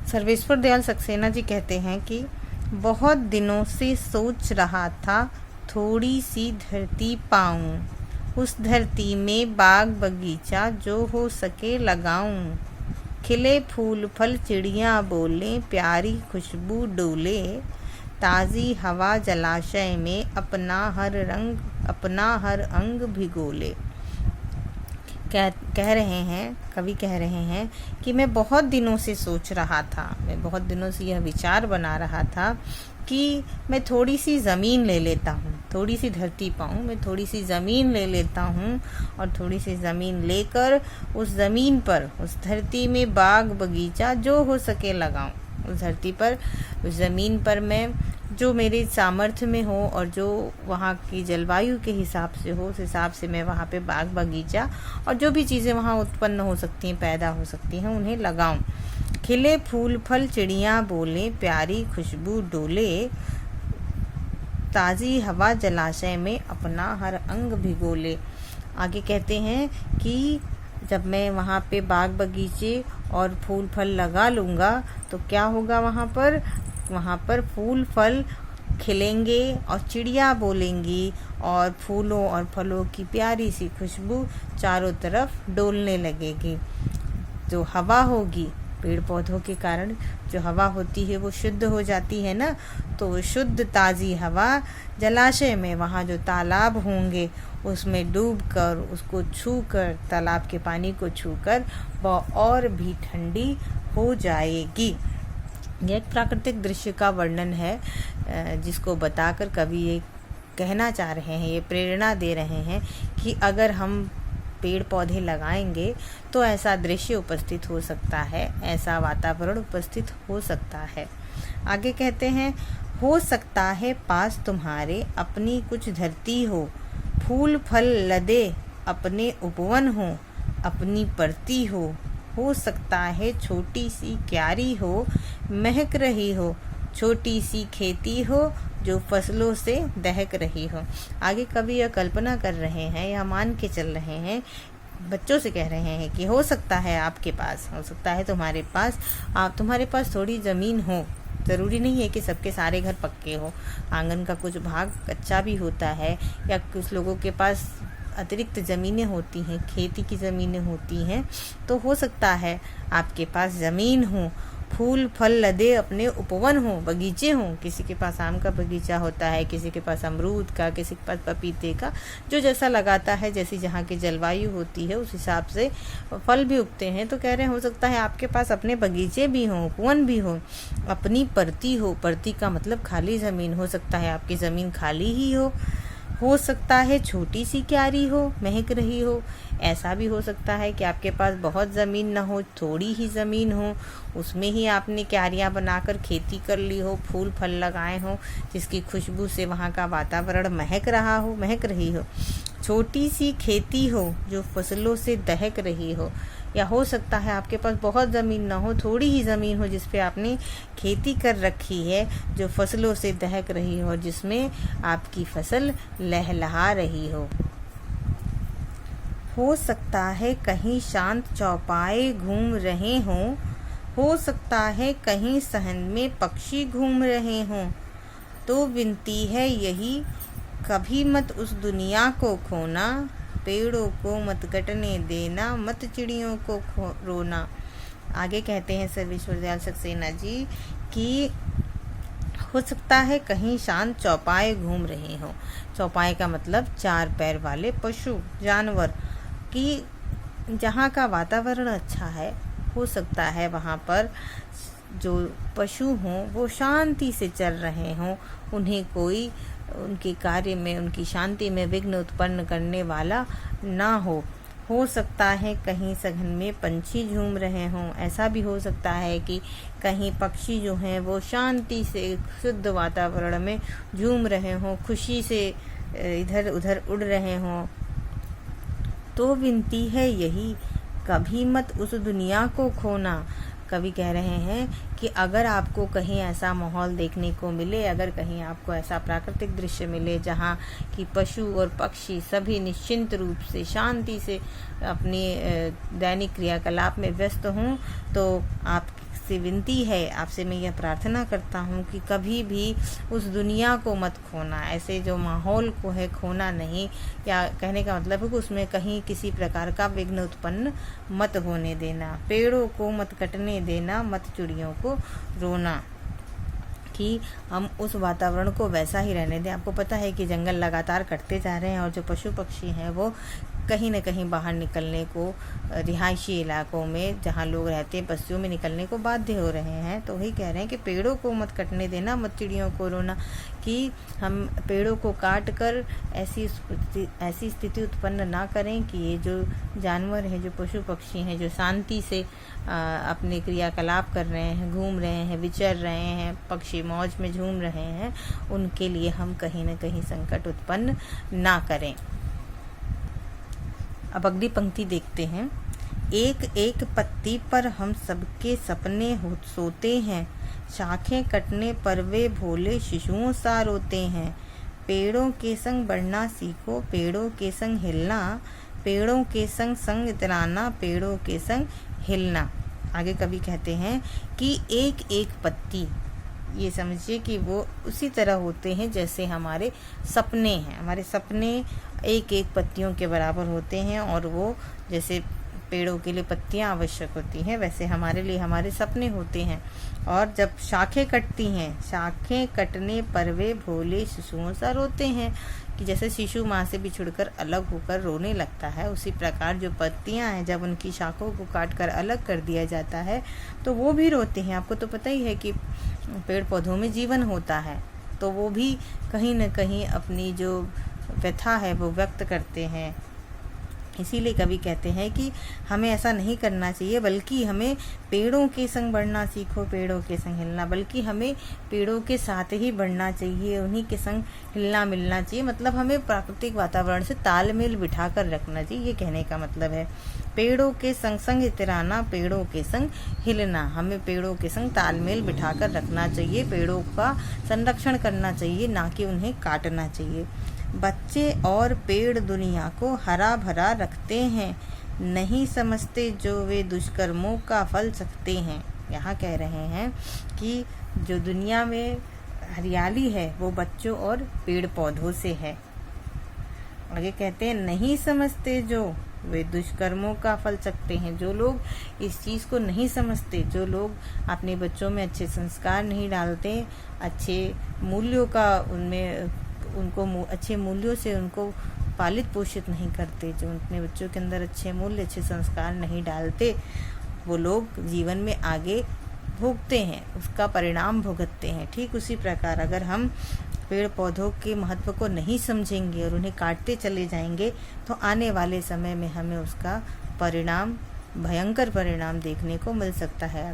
सर्वेश्वर दयाल सक्सेना जी कहते हैं कि बहुत दिनों से सोच रहा था थोड़ी सी धरती पाऊं, उस धरती में बाग बगीचा जो हो सके लगाऊं, खिले फूल फल चिड़िया बोले प्यारी खुशबू डोले, ताज़ी हवा जलाशय में अपना हर अंग भिगोले। कह रहे हैं, कवि कह रहे हैं कि मैं बहुत दिनों से सोच रहा था, मैं बहुत दिनों से यह विचार बना रहा था कि मैं थोड़ी सी ज़मीन ले लेता हूँ, थोड़ी सी धरती पाऊँ, मैं थोड़ी सी ज़मीन ले लेता हूँ और थोड़ी सी ज़मीन लेकर उस ज़मीन पर, उस धरती में बाग बगीचा जो हो सके लगाऊँ। उस धरती पर, उस ज़मीन पर मैं जो मेरे सामर्थ्य में हो और जो वहाँ की जलवायु के हिसाब से हो, उस हिसाब से मैं वहाँ पे बाग बगीचा और जो भी चीज़ें वहाँ उत्पन्न हो सकती हैं, पैदा हो सकती हैं, उन्हें लगाऊं। खिले फूल फल चिड़िया बोले प्यारी खुशबू डोले, ताज़ी हवा जलाशय में अपना हर अंग भिगोले। आगे कहते हैं कि जब मैं वहाँ पे बाग बगीचे और फूल फल लगा लूँगा तो क्या होगा, वहाँ पर फूल फल खिलेंगे और चिड़िया बोलेंगी और फूलों और फलों की प्यारी सी खुशबू चारों तरफ डोलने लगेगी। जो हवा होगी, पेड़ पौधों के कारण जो हवा होती है वो शुद्ध हो जाती है ना, तो शुद्ध ताज़ी हवा जलाशय में, वहाँ जो तालाब होंगे उसमें डूबकर, उसको छूकर, तालाब के पानी को छूकर वह और भी ठंडी हो जाएगी। यह एक प्राकृतिक दृश्य का वर्णन है जिसको बताकर कवि ये कहना चाह रहे हैं, ये प्रेरणा दे रहे हैं कि अगर हम पेड़ पौधे लगाएंगे तो ऐसा दृश्य उपस्थित हो सकता है, ऐसा वातावरण उपस्थित हो सकता है। आगे कहते हैं, हो सकता है पास तुम्हारे अपनी कुछ धरती हो, फूल फल लदे अपने उपवन हो, अपनी परती हो सकता है छोटी सी क्यारी हो, महक रही हो, छोटी सी खेती हो जो फसलों से दहक रही हो। आगे कवि यह कल्पना कर रहे हैं, या मान के चल रहे हैं, बच्चों से कह रहे हैं कि हो सकता है आपके पास, हो सकता है तुम्हारे पास थोड़ी ज़मीन हो। ज़रूरी नहीं है कि सबके सारे घर पक्के हो, आंगन का कुछ भाग कच्चा भी होता है, या कुछ लोगों के पास अतिरिक्त ज़मीनें होती हैं, खेती की ज़मीनें होती हैं। तो हो सकता है आपके पास ज़मीन हो, फूल फल लदे अपने उपवन हो, बगीचे हों। किसी के पास आम का बगीचा होता है, किसी के पास अमरूद का, किसी के पास पपीते का, जो जैसा लगाता है, जैसी जहाँ की जलवायु होती है उस हिसाब से फल भी उगते हैं। तो कह रहे हैं हो सकता है आपके पास अपने बगीचे भी हों, उपवन भी हो, अपनी परती हो। परती का मतलब खाली ज़मीन, हो सकता है आपकी ज़मीन खाली ही हो सकता है छोटी सी क्यारी हो, महक रही हो। ऐसा भी हो सकता है कि आपके पास बहुत ज़मीन ना हो, थोड़ी ही ज़मीन हो, उसमें ही आपने क्यारियाँ बनाकर खेती कर ली हो, फूल फल लगाए हों, जिसकी खुशबू से वहाँ का वातावरण महक रही हो। छोटी सी खेती हो जो फसलों से दहक रही हो। या हो सकता है आपके पास बहुत ज़मीन ना हो, थोड़ी ही ज़मीन हो जिस पे आपने खेती कर रखी है, जो फसलों से दहक रही हो, जिसमें आपकी फसल लहलहा रही हो सकता है कहीं शांत चौपाए घूम रहे हों, हो सकता है कहीं सहन में पक्षी घूम रहे हों। तो विनती है यही, कभी मत उस दुनिया को खोना, पेड़ों को मत कटने देना, मत चिड़ियों को रोना। आगे कहते हैं सर्वेश्वर दयाल सक्सेना जी कि हो सकता है कहीं शांत चौपाए घूम रहे हों। चौपाए का मतलब चार पैर वाले पशु जानवर, कि जहाँ का वातावरण अच्छा है, हो सकता है वहाँ पर जो पशु हों वो शांति से चल रहे हों, उन्हें कोई उनके कार्य में, उनकी शांति में विघ्न उत्पन्न करने वाला ना हो सकता है कहीं सघन में पंछी झूम रहे हों। ऐसा भी हो सकता है कि कहीं पक्षी जो हैं वो शांति से शुद्ध वातावरण में झूम रहे हों, खुशी से इधर उधर उड़ रहे हों। तो विनती है यही, कभी मत उस दुनिया को खोना। कवि कह रहे हैं कि अगर आपको कहीं ऐसा माहौल देखने को मिले, अगर कहीं आपको ऐसा प्राकृतिक दृश्य मिले जहाँ कि पशु और पक्षी सभी निश्चिंत रूप से शांति से अपनी दैनिक क्रियाकलाप में व्यस्त हों, तो आप आपसे विनती है, आपसे मैं यह प्रार्थना करता हूँ कि कभी भी उस दुनिया को मत खोना, ऐसे जो माहौल को है खोना नहीं, या कहने का मतलब है कि उसमें कहीं किसी प्रकार का विघ्न उत्पन्न मत होने देना, पेड़ों को मत कटने देना, मत चिड़ियों को रोना, कि हम उस वातावरण को वैसा ही रहने दें। आपको पता है कि जंगल लगातार कटते जा रहे हैं और जो पशु पक्षी हैं वो कहीं न कहीं बाहर निकलने को, रिहायशी इलाकों में जहाँ लोग रहते हैं बस्तियों में निकलने को बाध्य हो रहे हैं। तो वही कह रहे हैं कि पेड़ों को मत कटने देना, मत चिड़ियों को रोना, कि हम पेड़ों को काट कर ऐसी स्थिति उत्पन्न ना करें कि ये जो जानवर हैं, जो पशु पक्षी हैं, जो शांति से अपने क्रियाकलाप कर रहे हैं, घूम रहे हैं, विचर रहे हैं, पक्षी मौज में झूम रहे हैं, उनके लिए हम कहीं न कहीं संकट उत्पन्न ना करें। अब अगली पंक्ति देखते हैं। एक एक पत्ती पर हम सबके सपने सोते हैं, शाखें कटने पर वे भोले शिशुओं सा रोते हैं। पेड़ों के संग बढ़ना सीखो, पेड़ों के संग हिलना, पेड़ों के संग संग इतराना, पेड़ों के संग हिलना। आगे कवि कहते हैं कि एक एक पत्ती, ये समझिए कि वो उसी तरह होते हैं जैसे हमारे सपने हैं। हमारे सपने एक एक पत्तियों के बराबर होते हैं, और वो जैसे पेड़ों के लिए पत्तियां आवश्यक होती हैं वैसे हमारे लिए हमारे सपने होते हैं। और जब शाखें कटती हैं, शाखें कटने पर वे भोले शिशुओं सा रोते हैं, कि जैसे शिशु माँ से बिछुड़कर अलग होकर रोने लगता है, उसी प्रकार जो पत्तियां हैं जब उनकी शाखों को काट कर अलग कर दिया जाता है तो वो भी रोते हैं। आपको तो पता ही है कि पेड़ पौधों में जीवन होता है, तो वो भी कहीं न कहीं अपनी जो व्यथा है वो व्यक्त करते हैं। इसीलिए कवि कहते हैं कि हमें ऐसा नहीं करना चाहिए, बल्कि हमें पेड़ों के संग बढ़ना सीखो, पेड़ों के संग हिलना, बल्कि हमें पेड़ों के साथ ही बढ़ना चाहिए, उन्हीं के संग हिलना मिलना चाहिए। मतलब हमें प्राकृतिक वातावरण से तालमेल बिठा कर रखना चाहिए, ये कहने का मतलब है। पेड़ों के संग संग इतराना, पेड़ों के संग हिलना, हमें पेड़ों के संग तालमेल बिठा कर रखना चाहिए, पेड़ों का संरक्षण करना चाहिए, ना कि उन्हें काटना चाहिए। बच्चे और पेड़ दुनिया को हरा भरा रखते हैं, नहीं समझते जो वे दुष्कर्मों का फल सकते हैं। यहाँ कह रहे हैं कि जो दुनिया में हरियाली है वो बच्चों और पेड़ पौधों से है। आगे कहते हैं नहीं समझते जो वे दुष्कर्मों का फल सकते हैं। जो लोग इस चीज़ को नहीं समझते, जो लोग अपने बच्चों में अच्छे संस्कार नहीं डालते, अच्छे मूल्यों का उनको अच्छे मूल्यों से उनको पालित पोषित नहीं करते, जो अपने बच्चों के अंदर अच्छे मूल्य, अच्छे संस्कार नहीं डालते, वो लोग जीवन में आगे भोगते हैं, उसका परिणाम भुगतते हैं। ठीक उसी प्रकार अगर हम पेड़ पौधों के महत्व को नहीं समझेंगे और उन्हें काटते चले जाएंगे तो आने वाले समय में हमें उसका परिणाम, भयंकर परिणाम देखने को मिल सकता है।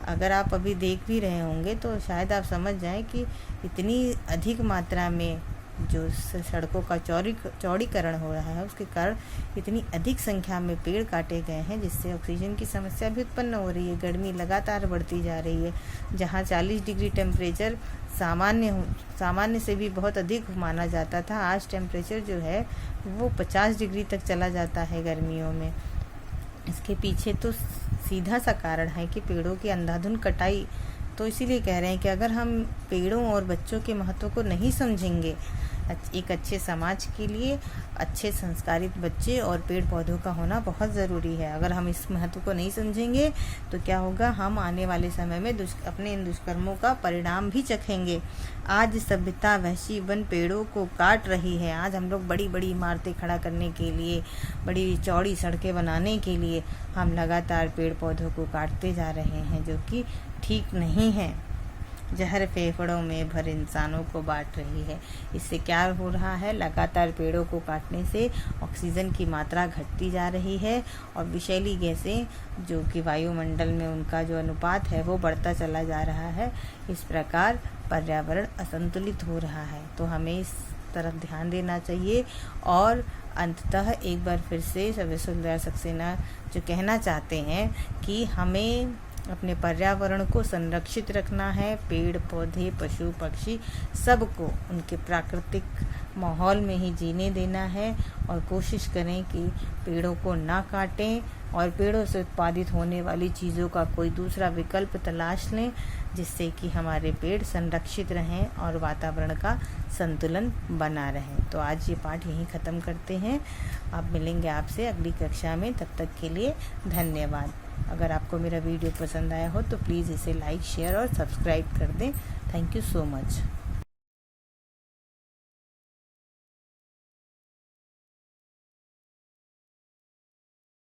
अगर आप अभी देख भी रहे होंगे तो शायद आप समझ जाएं कि इतनी अधिक मात्रा में जो सड़कों का चौड़ीकरण हो रहा है उसके कारण इतनी अधिक संख्या में पेड़ काटे गए हैं, जिससे ऑक्सीजन की समस्या भी उत्पन्न हो रही है। गर्मी लगातार बढ़ती जा रही है। जहां 40 डिग्री टेम्परेचर सामान्य से भी बहुत अधिक माना जाता था, आज टेम्परेचर जो है वो 50 डिग्री तक चला जाता है गर्मियों में। इसके पीछे तो सीधा सा कारण है कि पेड़ों की अंधाधुंध कटाई। तो इसीलिए कह रहे हैं कि अगर हम पेड़ों और बच्चों के महत्व को नहीं समझेंगे, एक अच्छे समाज के लिए अच्छे संस्कारित बच्चे और पेड़ पौधों का होना बहुत ज़रूरी है। अगर हम इस महत्व को नहीं समझेंगे तो क्या होगा, हम आने वाले समय में अपने इन दुष्कर्मों का परिणाम भी चखेंगे। आज सभ्यता वहशी वन पेड़ों को काट रही है। आज हम लोग बड़ी बड़ी इमारतें खड़ा करने के लिए, बड़ी चौड़ी सड़कें बनाने के लिए हम लगातार पेड़ पौधों को काटते जा रहे हैं, जो कि ठीक नहीं है। जहर फेफड़ों में भर इंसानों को बांट रही है। इससे क्या हो रहा है, लगातार पेड़ों को काटने से ऑक्सीजन की मात्रा घटती जा रही है और विषैली गैसें जो कि वायुमंडल में उनका जो अनुपात है वो बढ़ता चला जा रहा है। इस प्रकार पर्यावरण असंतुलित हो रहा है। तो हमें इस तरफ ध्यान देना चाहिए। और अंततः एक बार फिर से सर्वेश्वर सक्सेना जो कहना चाहते हैं कि हमें अपने पर्यावरण को संरक्षित रखना है। पेड़ पौधे, पशु पक्षी सबको उनके प्राकृतिक माहौल में ही जीने देना है और कोशिश करें कि पेड़ों को ना काटें और पेड़ों से उत्पादित होने वाली चीज़ों का कोई दूसरा विकल्प तलाश लें, जिससे कि हमारे पेड़ संरक्षित रहें और वातावरण का संतुलन बना रहे। तो आज ये पाठ यहीं ख़त्म करते हैं। आप मिलेंगे आपसे अगली कक्षा में, तब तक के लिए धन्यवाद। अगर आपको मेरा वीडियो पसंद आया हो तो प्लीज़ इसे लाइक, शेयर और सब्सक्राइब कर दें। Thank you so much.